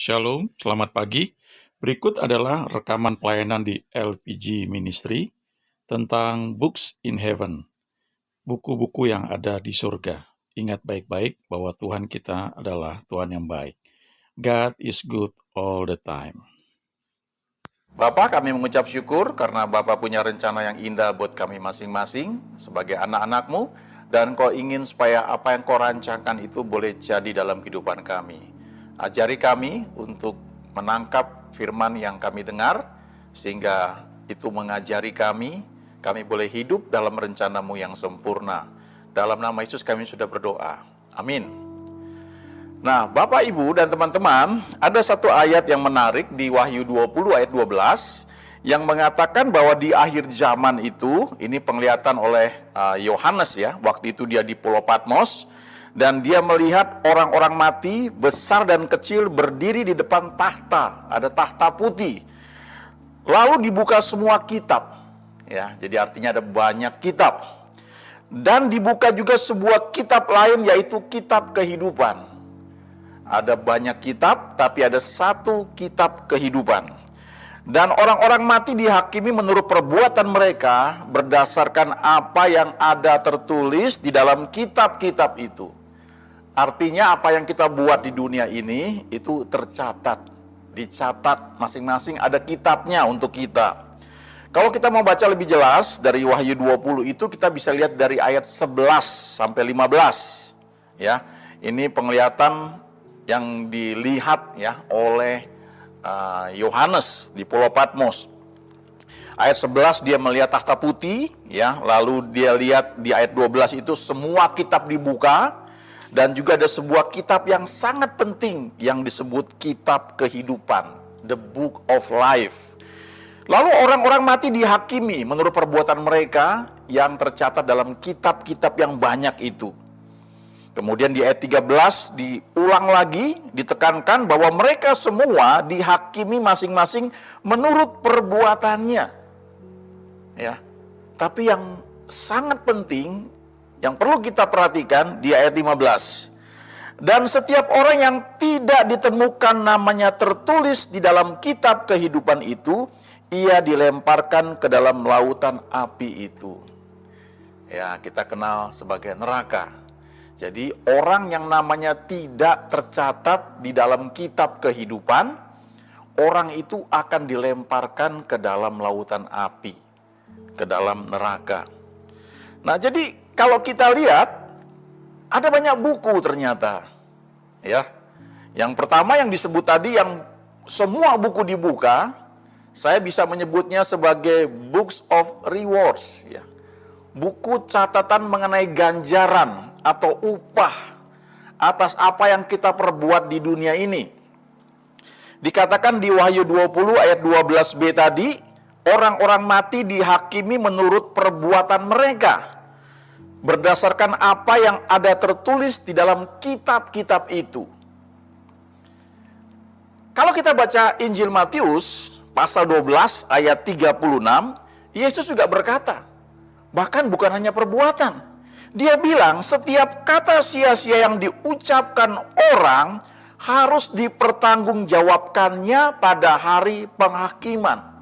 Shalom, selamat pagi. Berikut adalah rekaman pelayanan di LPG Ministry tentang Books in Heaven, buku-buku yang ada di surga. Ingat baik-baik bahwa Tuhan kita adalah Tuhan yang baik. God is good all the time. Bapak, kami mengucap syukur karena Bapak punya rencana yang indah buat kami masing-masing sebagai anak-anak-Mu, dan Kau ingin supaya apa yang Kau rancangkan itu boleh jadi dalam kehidupan kami. Ajari kami untuk menangkap firman yang kami dengar, sehingga itu mengajari kami boleh hidup dalam rencana-Mu yang sempurna. Dalam nama Yesus kami sudah berdoa. Amin. Nah, Bapak, Ibu, dan teman-teman, ada satu ayat yang menarik di Wahyu 20 ayat 12 yang mengatakan bahwa di akhir zaman itu, ini penglihatan oleh Yohanes ya, waktu itu dia di Pulau Patmos, dan dia melihat orang-orang mati, besar dan kecil, berdiri di depan tahta, ada tahta putih. Lalu dibuka semua kitab, ya, jadi artinya ada banyak kitab. Dan dibuka juga sebuah kitab lain, yaitu kitab kehidupan. Ada banyak kitab, tapi ada satu kitab kehidupan. Dan orang-orang mati dihakimi menurut perbuatan mereka berdasarkan apa yang ada tertulis di dalam kitab-kitab itu. Artinya apa yang kita buat di dunia ini itu tercatat, dicatat, masing-masing ada kitabnya untuk kita. Kalau kita mau baca lebih jelas dari Wahyu 20 itu, kita bisa lihat dari ayat 11 sampai 15. Ya, ini penglihatan yang dilihat ya oleh Yohanes di Pulau Patmos. Ayat 11 dia melihat tahta putih ya, lalu dia lihat di ayat 12 itu semua kitab dibuka, dan juga ada sebuah kitab yang sangat penting yang disebut kitab kehidupan, the book of life. Lalu orang-orang mati dihakimi menurut perbuatan mereka yang tercatat dalam kitab-kitab yang banyak itu. Kemudian di ayat 13 diulang lagi, ditekankan bahwa mereka semua dihakimi masing-masing menurut perbuatannya. Ya. Tapi yang sangat penting, yang perlu kita perhatikan di ayat 15. Dan setiap orang yang tidak ditemukan namanya tertulis di dalam kitab kehidupan itu, ia dilemparkan ke dalam lautan api itu. Ya, kita kenal sebagai neraka. Jadi orang yang namanya tidak tercatat di dalam kitab kehidupan, orang itu akan dilemparkan ke dalam lautan api, ke dalam neraka. Nah, jadi kalau kita lihat ada banyak buku ternyata. Ya. Yang pertama yang disebut tadi, yang semua buku dibuka, saya bisa menyebutnya sebagai books of rewards ya. Buku catatan mengenai ganjaran atau upah atas apa yang kita perbuat di dunia ini. Dikatakan di Wahyu 20 ayat 12b tadi, orang-orang mati dihakimi menurut perbuatan mereka, berdasarkan apa yang ada tertulis di dalam kitab-kitab itu. Kalau kita baca Injil Matius pasal 12 ayat 36, Yesus juga berkata, bahkan bukan hanya perbuatan. Dia bilang setiap kata sia-sia yang diucapkan orang harus dipertanggungjawabkannya pada hari penghakiman.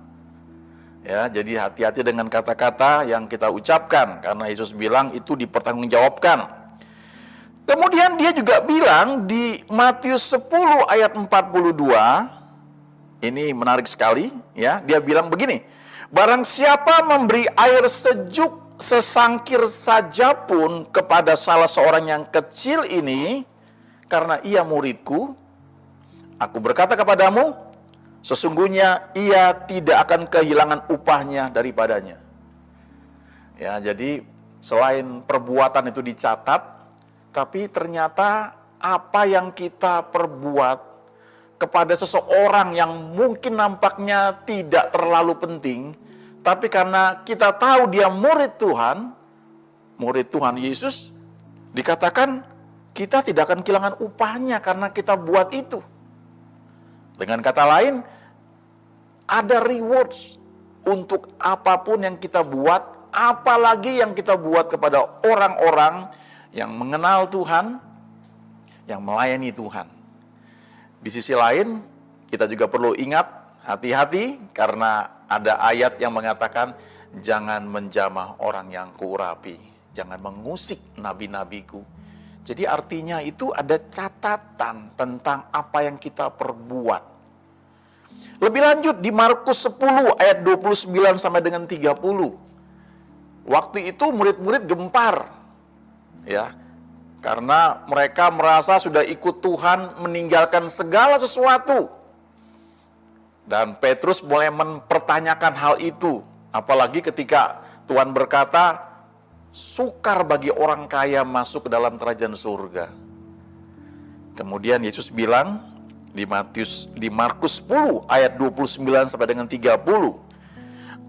Ya, jadi hati-hati dengan kata-kata yang kita ucapkan, karena Yesus bilang itu dipertanggungjawabkan. Kemudian dia juga bilang di Matius 10 ayat 42, ini menarik sekali ya, dia bilang begini, barang siapa memberi air sejuk sesangkir saja pun kepada salah seorang yang kecil ini, karena ia muridku, aku berkata kepadamu, sesungguhnya ia tidak akan kehilangan upahnya daripadanya. Ya, jadi selain perbuatan itu dicatat, tapi ternyata apa yang kita perbuat kepada seseorang yang mungkin nampaknya tidak terlalu penting, tapi karena kita tahu dia murid Tuhan Yesus, dikatakan kita tidak akan kehilangan upahnya karena kita buat itu. Dengan kata lain, ada rewards untuk apapun yang kita buat, apalagi yang kita buat kepada orang-orang yang mengenal Tuhan, yang melayani Tuhan. Di sisi lain, kita juga perlu ingat, hati-hati, karena ada ayat yang mengatakan, jangan menjamah orang yang kuurapi, jangan mengusik nabi-nabiku. Jadi artinya itu ada catatan tentang apa yang kita perbuat. Lebih lanjut di Markus 10 ayat 29 sampai dengan 30. Waktu itu murid-murid gempar, ya, karena mereka merasa sudah ikut Tuhan, meninggalkan segala sesuatu. Dan Petrus mulai mempertanyakan hal itu, apalagi ketika Tuhan berkata, sukar bagi orang kaya masuk ke dalam kerajaan surga. Kemudian Yesus bilang di Markus 10 ayat 29 sampai dengan 30,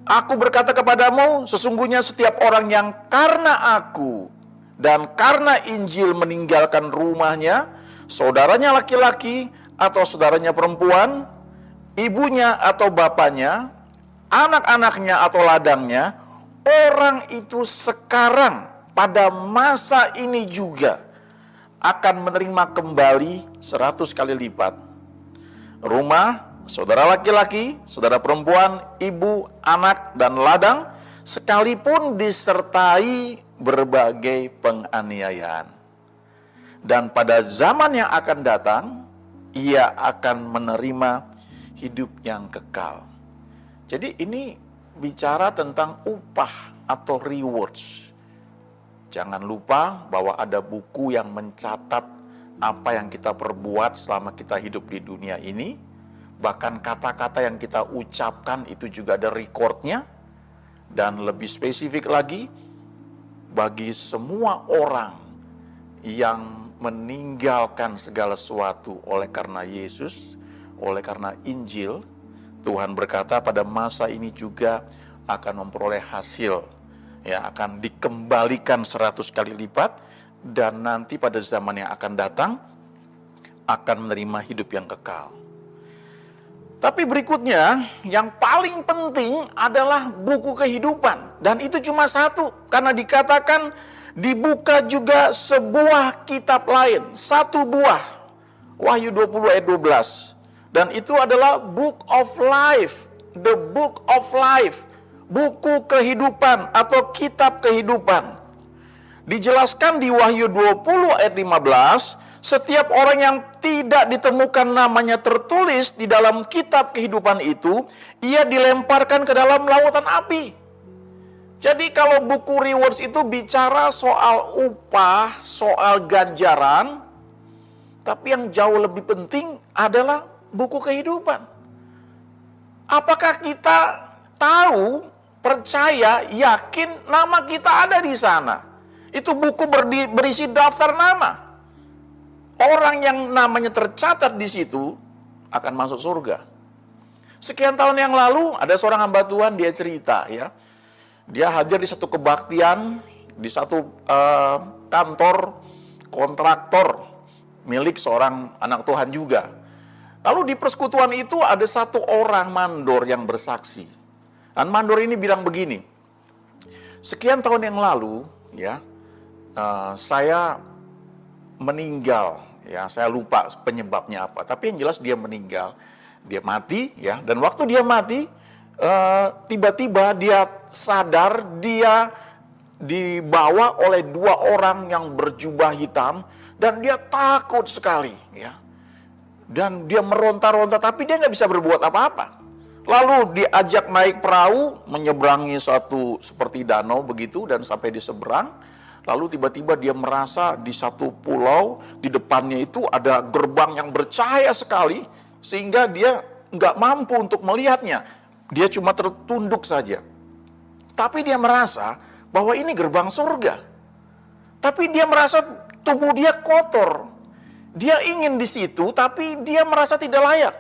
aku berkata kepadamu, sesungguhnya setiap orang yang karena aku dan karena Injil meninggalkan rumahnya, saudaranya laki-laki atau saudaranya perempuan, ibunya atau bapaknya, anak-anaknya atau ladangnya, orang itu sekarang pada masa ini juga akan menerima kembali 100 kali lipat. Rumah, saudara laki-laki, saudara perempuan, ibu, anak, dan ladang, sekalipun disertai berbagai penganiayaan. Dan pada zaman yang akan datang, ia akan menerima hidup yang kekal. Jadi ini bicara tentang upah atau rewards. Jangan lupa bahwa ada buku yang mencatat apa yang kita perbuat selama kita hidup di dunia ini. Bahkan kata-kata yang kita ucapkan itu juga ada recordnya. Dan lebih spesifik lagi, bagi semua orang yang meninggalkan segala sesuatu oleh karena Yesus, oleh karena Injil, Tuhan berkata pada masa ini juga akan memperoleh hasil, ya, akan dikembalikan 100 kali lipat, dan nanti pada zaman yang akan datang akan menerima hidup yang kekal. Tapi berikutnya yang paling penting adalah buku kehidupan, dan itu cuma satu, karena dikatakan dibuka juga sebuah kitab lain, satu buah, Wahyu 20 ayat 12, dan itu adalah Book of Life, the Book of Life, buku kehidupan atau kitab kehidupan. Dijelaskan di Wahyu 20 ayat 15, setiap orang yang tidak ditemukan namanya tertulis di dalam kitab kehidupan itu, ia dilemparkan ke dalam lautan api. Jadi kalau buku rewards itu bicara soal upah, soal ganjaran, tapi yang jauh lebih penting adalah buku kehidupan. Apakah kita tahu, percaya, yakin nama kita ada di sana? Itu buku berisi daftar nama. Orang yang namanya tercatat di situ akan masuk surga. Sekian tahun yang lalu ada seorang hamba Tuhan, dia cerita, ya. Dia hadir di satu kebaktian, di satu kantor kontraktor milik seorang anak Tuhan juga. Lalu di persekutuan itu ada satu orang mandor yang bersaksi. Dan mandor ini bilang begini, sekian tahun yang lalu, ya, saya meninggal, ya, saya lupa penyebabnya apa, tapi yang jelas dia meninggal, dia mati, ya, dan waktu dia mati, tiba-tiba dia sadar, dia dibawa oleh dua orang yang berjubah hitam, dan dia takut sekali, ya, dan dia meronta-ronta, tapi dia nggak bisa berbuat apa-apa. Lalu diajak naik perahu, menyeberangi suatu seperti danau begitu, dan sampai di seberang. Lalu tiba-tiba dia merasa di satu pulau, di depannya itu ada gerbang yang bercahaya sekali, sehingga dia nggak mampu untuk melihatnya. Dia cuma tertunduk saja. Tapi dia merasa bahwa ini gerbang surga. Tapi dia merasa tubuh dia kotor. Dia ingin di situ, tapi dia merasa tidak layak.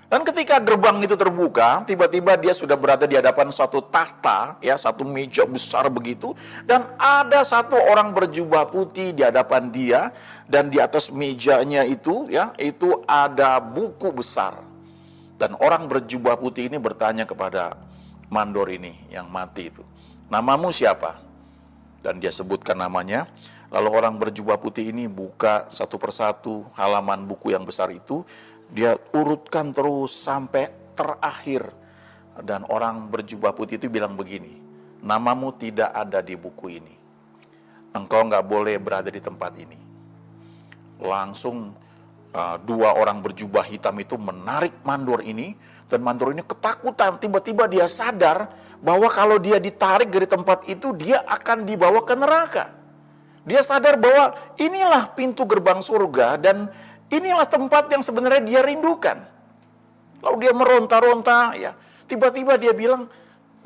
Dan ketika gerbang itu terbuka, tiba-tiba dia sudah berada di hadapan suatu tahta, ya, satu meja besar begitu, dan ada satu orang berjubah putih di hadapan dia, dan di atas mejanya itu, ya, itu ada buku besar. Dan orang berjubah putih ini bertanya kepada mandor ini yang mati itu, namamu siapa? Dan dia sebutkan namanya, Lalu orang berjubah putih ini buka satu persatu halaman buku yang besar itu, dia urutkan terus sampai terakhir. Dan orang berjubah putih itu bilang begini, namamu tidak ada di buku ini. Engkau nggak boleh berada di tempat ini. Langsung dua orang berjubah hitam itu menarik mandor ini, dan mandor ini ketakutan. Tiba-tiba dia sadar bahwa kalau dia ditarik dari tempat itu, dia akan dibawa ke neraka. Dia sadar bahwa inilah pintu gerbang surga dan inilah tempat yang sebenarnya dia rindukan. Lalu dia meronta-ronta, ya. Tiba-tiba dia bilang,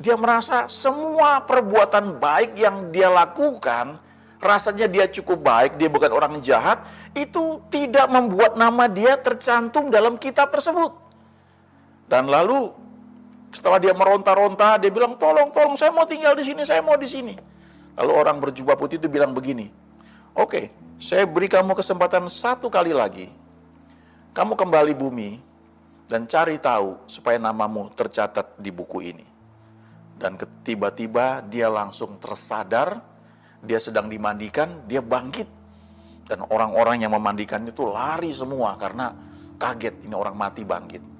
dia merasa semua perbuatan baik yang dia lakukan, rasanya dia cukup baik, dia bukan orang jahat, itu tidak membuat nama dia tercantum dalam kitab tersebut. Dan lalu setelah dia meronta-ronta, dia bilang, tolong, saya mau tinggal di sini, saya mau di sini. Lalu orang berjubah putih itu bilang begini, oke, saya beri kamu kesempatan satu kali lagi. Kamu kembali bumi dan cari tahu supaya namamu tercatat di buku ini. Dan tiba-tiba dia langsung tersadar, dia sedang dimandikan, dia bangkit. Dan orang-orang yang memandikannya itu lari semua karena kaget, ini orang mati bangkit.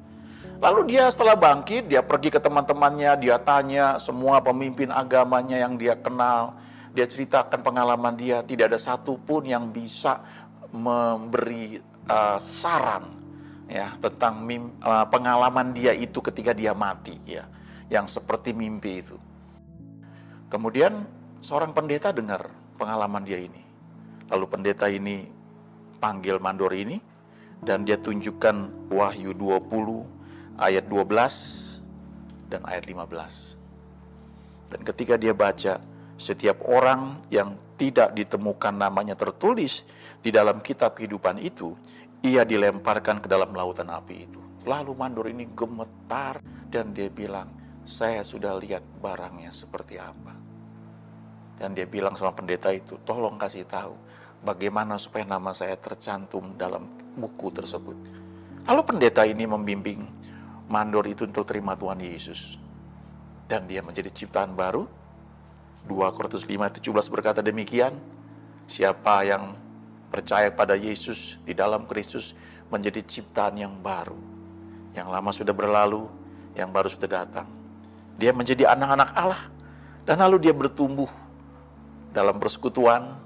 Lalu dia setelah bangkit, dia pergi ke teman-temannya, dia tanya semua pemimpin agamanya yang dia kenal. Dia ceritakan pengalaman dia, tidak ada satupun yang bisa memberi saran ya tentang pengalaman dia itu ketika dia mati, ya, yang seperti mimpi itu. Kemudian seorang pendeta dengar pengalaman dia ini. Lalu pendeta ini panggil mandor ini dan dia tunjukkan Wahyu 20 ayat 12 dan ayat 15. Dan ketika dia baca, setiap orang yang tidak ditemukan namanya tertulis di dalam kitab kehidupan itu, ia dilemparkan ke dalam lautan api itu. Lalu mandor ini gemetar dan dia bilang, saya sudah lihat barangnya seperti apa. Dan dia bilang sama pendeta itu, tolong kasih tahu bagaimana supaya nama saya tercantum dalam buku tersebut. Lalu pendeta ini membimbing mandor itu untuk terima Tuhan Yesus. Dan dia menjadi ciptaan baru. 2 Korintus 5:17 berkata demikian, siapa yang percaya pada Yesus di dalam Kristus menjadi ciptaan yang baru. Yang lama sudah berlalu, yang baru sudah datang. Dia menjadi anak-anak Allah. Dan lalu dia bertumbuh dalam persekutuan,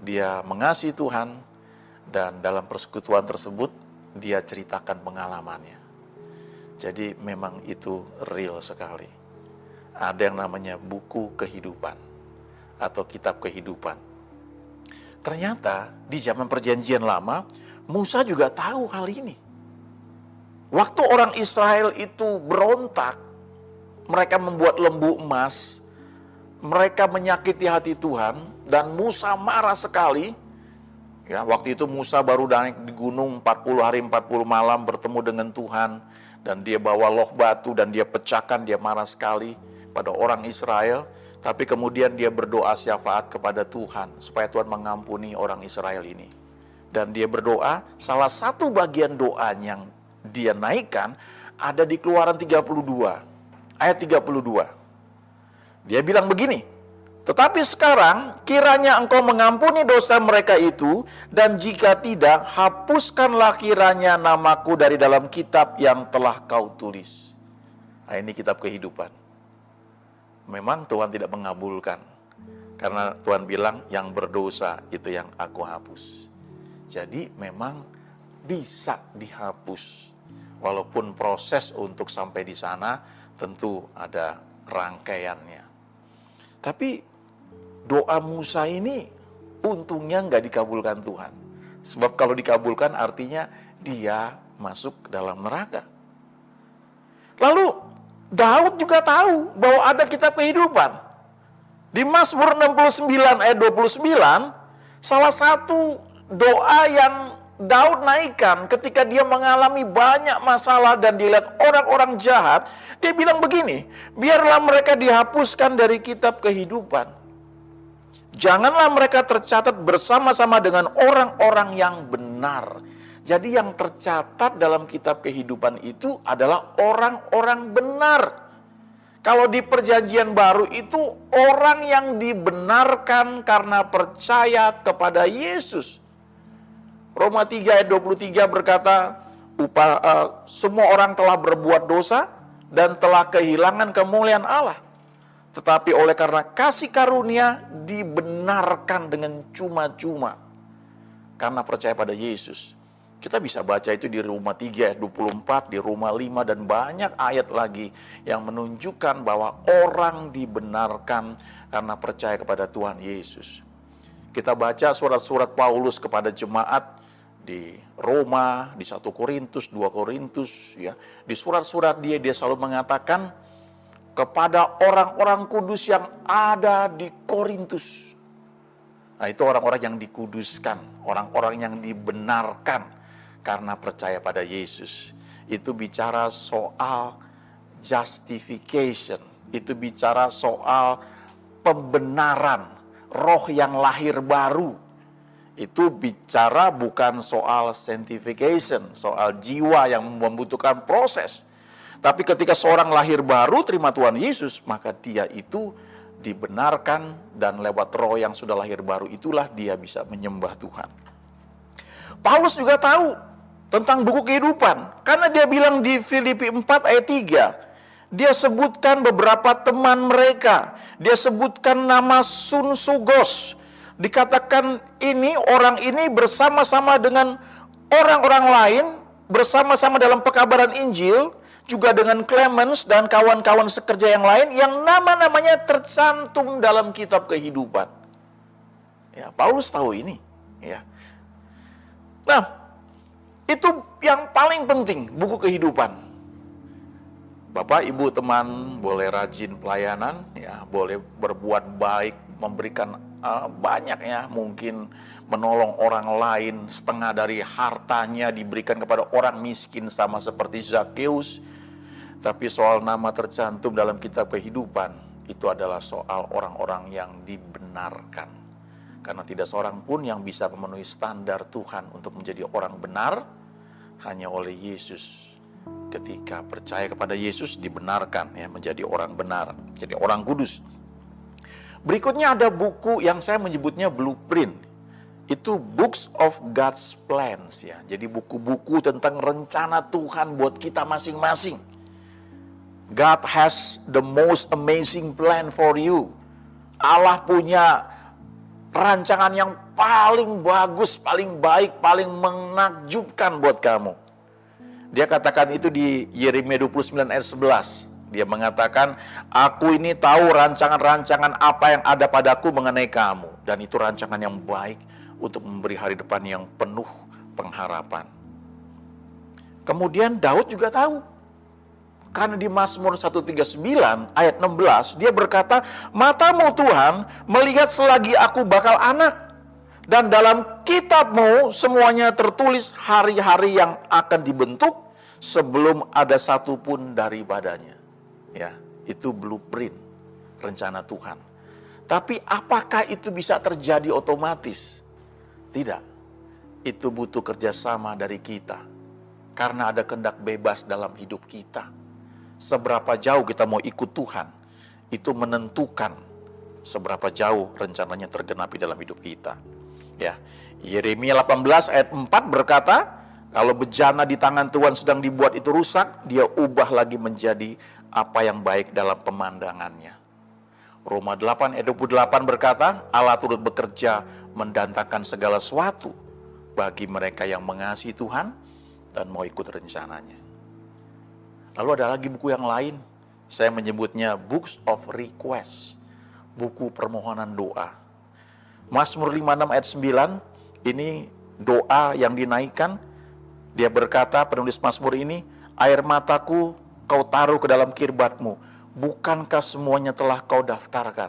dia mengasihi Tuhan, dan dalam persekutuan tersebut dia ceritakan pengalamannya. Jadi memang itu real sekali. Ada yang namanya buku kehidupan atau kitab kehidupan. Ternyata di zaman perjanjian lama, Musa juga tahu hal ini. Waktu orang Israel itu berontak, mereka membuat lembu emas, mereka menyakiti hati Tuhan, dan Musa marah sekali. Ya, waktu itu Musa baru naik di gunung 40 hari 40 malam bertemu dengan Tuhan, dan dia bawa loh batu dan dia pecahkan, dia marah sekali pada orang Israel. Tapi kemudian dia berdoa syafaat kepada Tuhan supaya Tuhan mengampuni orang Israel ini. Dan dia berdoa, salah satu bagian doa yang dia naikkan ada di Keluaran 32 ayat 32. Dia bilang begini, tetapi sekarang kiranya engkau mengampuni dosa mereka itu, dan jika tidak, hapuskanlah kiranya namaku dari dalam kitab yang telah kau tulis. Nah, ini kitab kehidupan. Memang Tuhan tidak mengabulkan, karena Tuhan bilang yang berdosa itu yang aku hapus. Jadi memang bisa dihapus, walaupun proses untuk sampai di sana tentu ada rangkaiannya. Tapi doa Musa ini untungnya nggak dikabulkan Tuhan. Sebab kalau dikabulkan artinya dia masuk ke dalam neraka. Lalu Daud juga tahu bahwa ada kitab kehidupan. Di Mazmur 69 ayat 29, salah satu doa yang Daud naikkan ketika dia mengalami banyak masalah dan dilihat orang-orang jahat, dia bilang begini, biarlah mereka dihapuskan dari kitab kehidupan. Janganlah mereka tercatat bersama-sama dengan orang-orang yang benar. Jadi yang tercatat dalam kitab kehidupan itu adalah orang-orang benar. Kalau di perjanjian baru itu orang yang dibenarkan karena percaya kepada Yesus. Roma 3 ayat 23 berkata, semua orang telah berbuat dosa dan telah kehilangan kemuliaan Allah. Tetapi oleh karena kasih karunia dibenarkan dengan cuma-cuma karena percaya pada Yesus. Kita bisa baca itu di Roma 3 ayat 24, di Roma 5, dan banyak ayat lagi yang menunjukkan bahwa orang dibenarkan karena percaya kepada Tuhan Yesus. Kita baca surat-surat Paulus kepada jemaat di Roma, di 1 Korintus, 2 Korintus, ya. Di surat-surat dia selalu mengatakan kepada orang-orang kudus yang ada di Korintus. Nah, itu orang-orang yang dikuduskan, orang-orang yang dibenarkan karena percaya pada Yesus. Itu bicara soal justification, itu bicara soal pembenaran, roh yang lahir baru. Itu bicara bukan soal sanctification, soal jiwa yang membutuhkan proses. Tapi ketika seorang lahir baru terima Tuhan Yesus, maka dia itu dibenarkan, dan lewat roh yang sudah lahir baru itulah dia bisa menyembah Tuhan. Paulus juga tahu tentang buku kehidupan, karena dia bilang di Filipi 4 ayat 3, dia sebutkan beberapa teman mereka, dia sebutkan nama Sun Sugos, dikatakan orang ini bersama-sama dengan orang-orang lain, bersama-sama dalam pekabaran Injil, juga dengan Clemens dan kawan-kawan sekerja yang lain, yang nama-namanya tercantum dalam kitab kehidupan. Ya, Paulus tahu ini, ya. Nah, itu yang paling penting, buku kehidupan. Bapak, Ibu, teman, boleh rajin pelayanan, ya, boleh berbuat baik, memberikan banyak, ya, mungkin menolong orang lain, setengah dari hartanya diberikan kepada orang miskin sama seperti Zakheus. Tapi soal nama tercantum dalam kitab kehidupan, itu adalah soal orang-orang yang dibenarkan. Karena tidak seorang pun yang bisa memenuhi standar Tuhan untuk menjadi orang benar, hanya oleh Yesus. Ketika percaya kepada Yesus dibenarkan, ya, menjadi orang benar, jadi orang kudus. Berikutnya ada buku yang saya menyebutnya blueprint. Itu books of God's plans, ya. Jadi buku-buku tentang rencana Tuhan buat kita masing-masing. God has the most amazing plan for you. Allah punya rancangan yang paling bagus, paling baik, paling menakjubkan buat kamu. Dia katakan itu di Yeremia 29 ayat 11. Dia mengatakan, aku ini tahu rancangan-rancangan apa yang ada padaku mengenai kamu. Dan itu rancangan yang baik untuk memberi hari depan yang penuh pengharapan. Kemudian Daud juga tahu. Karena di Mazmur 139 ayat 16, dia berkata, matamu Tuhan melihat selagi aku bakal anak, dan dalam kitab-Mu semuanya tertulis hari-hari yang akan dibentuk sebelum ada satu pun daripadanya. Ya, itu blueprint rencana Tuhan. Tapi apakah itu bisa terjadi otomatis? Tidak. Itu butuh kerjasama dari kita. Karena ada kehendak bebas dalam hidup kita. Seberapa jauh kita mau ikut Tuhan, itu menentukan seberapa jauh rencananya tergenapi dalam hidup kita. Ya, Yeremia 18 ayat 4 berkata, kalau bejana di tangan Tuhan sedang dibuat itu rusak, dia ubah lagi menjadi apa yang baik dalam pemandangannya. Roma 8 ayat 28 berkata, Allah turut bekerja mendatangkan segala sesuatu bagi mereka yang mengasihi Tuhan dan mau ikut rencananya. Lalu ada lagi buku yang lain, saya menyebutnya Books of Request, buku permohonan doa. Mazmur 56 ayat 9, ini doa yang dinaikkan. Dia berkata, penulis Mazmur ini, air mataku kau taruh ke dalam kirbatmu, bukankah semuanya telah kau daftarkan?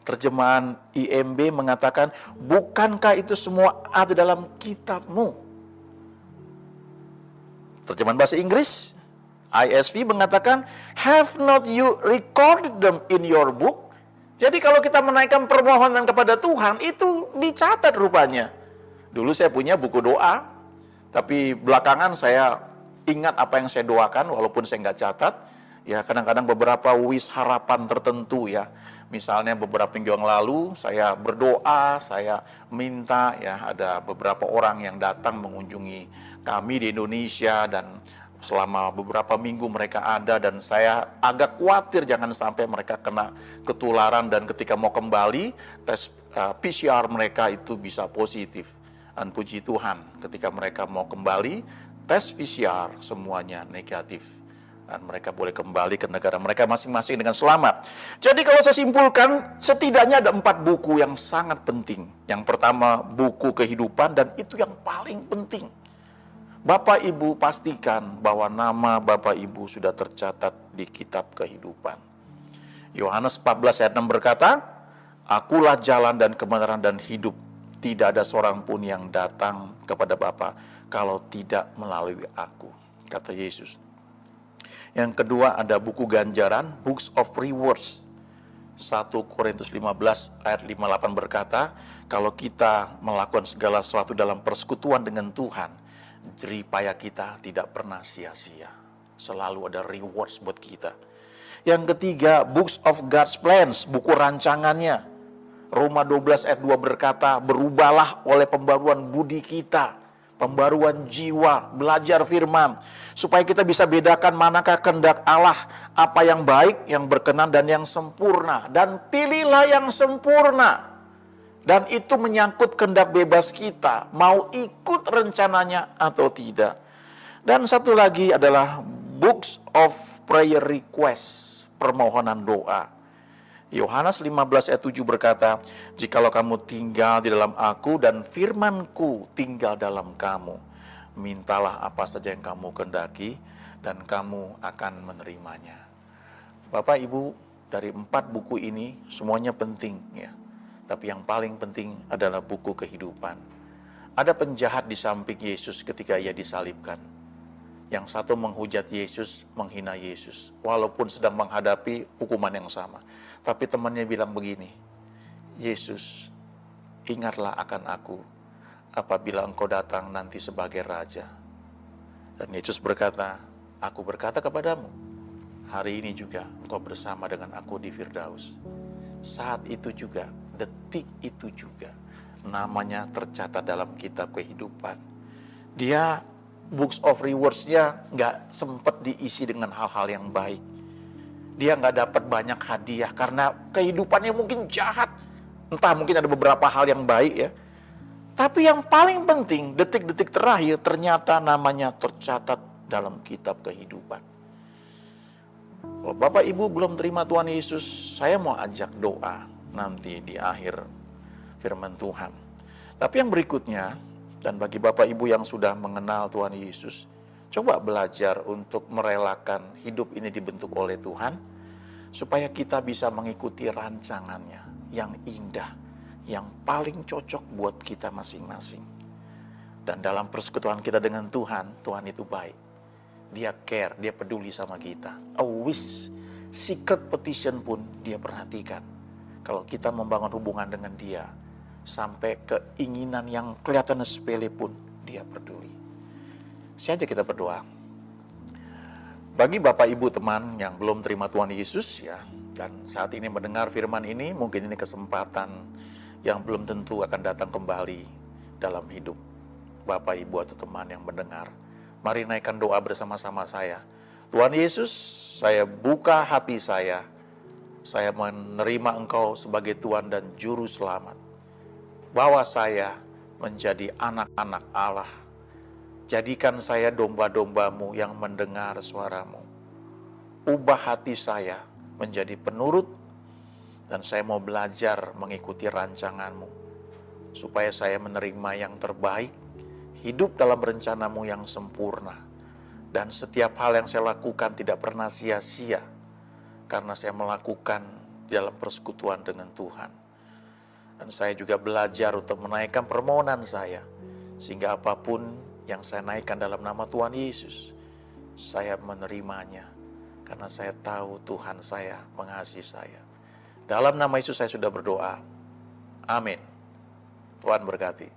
Terjemahan IMB mengatakan, bukankah itu semua ada dalam kitabmu? Terjemahan bahasa Inggris, ISV mengatakan, have not you recorded them in your book? Jadi kalau kita menaikkan permohonan kepada Tuhan, itu dicatat rupanya. Dulu saya punya buku doa, tapi belakangan saya ingat apa yang saya doakan, walaupun saya nggak catat. Ya, kadang-kadang beberapa wish harapan tertentu ya. Misalnya beberapa minggu yang lalu saya berdoa, saya minta ya ada beberapa orang yang datang mengunjungi kami di Indonesia dan selama beberapa minggu mereka ada dan saya agak khawatir jangan sampai mereka kena ketularan dan ketika mau kembali tes PCR mereka itu bisa positif. Dan puji Tuhan ketika mereka mau kembali tes PCR semuanya negatif. Dan mereka boleh kembali ke negara mereka masing-masing dengan selamat. Jadi kalau saya simpulkan, setidaknya ada 4 buku yang sangat penting. Yang pertama, buku kehidupan, dan itu yang paling penting. Bapak Ibu pastikan bahwa nama Bapak Ibu sudah tercatat di kitab kehidupan. Yohanes 14 ayat 6 berkata, "Akulah jalan dan kebenaran dan hidup. Tidak ada seorang pun yang datang kepada Bapa kalau tidak melalui aku," kata Yesus. Yang kedua ada buku ganjaran, Books of Rewards. 1 Korintus 15 ayat 58 berkata, kalau kita melakukan segala sesuatu dalam persekutuan dengan Tuhan, jerih payah kita tidak pernah sia-sia. Selalu ada rewards buat kita. Yang ketiga, Books of God's Plans, buku rancangannya. Roma 12 ayat 2 berkata, berubahlah oleh pembaruan budi kita, pembaruan jiwa, belajar firman, supaya kita bisa bedakan manakah kehendak Allah, apa yang baik, yang berkenan, dan yang sempurna. Dan pilihlah yang sempurna. Dan itu menyangkut kehendak bebas kita, mau ikut rencananya atau tidak. Dan satu lagi adalah Books of Prayer Request, permohonan doa. Yohanes 15 ayat 7 berkata, "Jikalau kamu tinggal di dalam aku dan firman-Ku tinggal dalam kamu, mintalah apa saja yang kamu kehendaki dan kamu akan menerimanya." Bapak Ibu, dari 4 buku ini semuanya penting ya. Tapi yang paling penting adalah buku kehidupan. Ada penjahat di samping Yesus ketika ia disalibkan. Yang satu menghujat Yesus, menghina Yesus, walaupun sedang menghadapi hukuman yang sama. Tapi temannya bilang begini, "Yesus, ingatlah akan aku apabila engkau datang nanti sebagai raja." Dan Yesus berkata, "Aku berkata kepadamu, hari ini juga engkau bersama dengan aku di Firdaus." Saat itu juga, detik itu juga, namanya tercatat dalam kitab kehidupan. Dia Books of Rewards-nya nggak sempat diisi dengan hal-hal yang baik. Dia nggak dapat banyak hadiah karena kehidupannya mungkin jahat. Entah mungkin ada beberapa hal yang baik ya. Tapi yang paling penting, detik-detik terakhir ternyata namanya tercatat dalam kitab kehidupan. Kalau Bapak Ibu belum terima Tuhan Yesus, saya mau ajak doa nanti di akhir firman Tuhan. Tapi yang berikutnya, dan bagi Bapak Ibu yang sudah mengenal Tuhan Yesus, coba belajar untuk merelakan hidup ini dibentuk oleh Tuhan, supaya kita bisa mengikuti rancangannya yang indah, yang paling cocok buat kita masing-masing. Dan dalam persekutuan kita dengan Tuhan, Tuhan itu baik. Dia care, dia peduli sama kita. A wish, secret petition pun dia perhatikan. Kalau kita membangun hubungan dengan dia, sampai keinginan yang kelihatan sepele pun dia peduli. Saja kita berdoa. Bagi Bapak Ibu teman yang belum terima Tuhan Yesus ya, dan saat ini mendengar firman ini, mungkin ini kesempatan yang belum tentu akan datang kembali dalam hidup Bapak Ibu atau teman yang mendengar. Mari naikkan doa bersama-sama saya. Tuhan Yesus, saya buka hati saya menerima Engkau sebagai Tuhan dan Juru Selamat. Bawa saya menjadi anak-anak Allah. Jadikan saya domba-domba-Mu yang mendengar suara-Mu. Ubah hati saya menjadi penurut, dan saya mau belajar mengikuti rancangan-Mu, supaya saya menerima yang terbaik, hidup dalam rencana-Mu yang sempurna, dan setiap hal yang saya lakukan tidak pernah sia-sia, karena saya melakukan dalam persekutuan dengan Tuhan. Dan saya juga belajar untuk menaikkan permohonan saya, sehingga apapun yang saya naikkan dalam nama Tuhan Yesus, saya menerimanya, karena saya tahu Tuhan saya mengasihi saya. Dalam nama Yesus saya sudah berdoa. Amin. Tuhan berkati.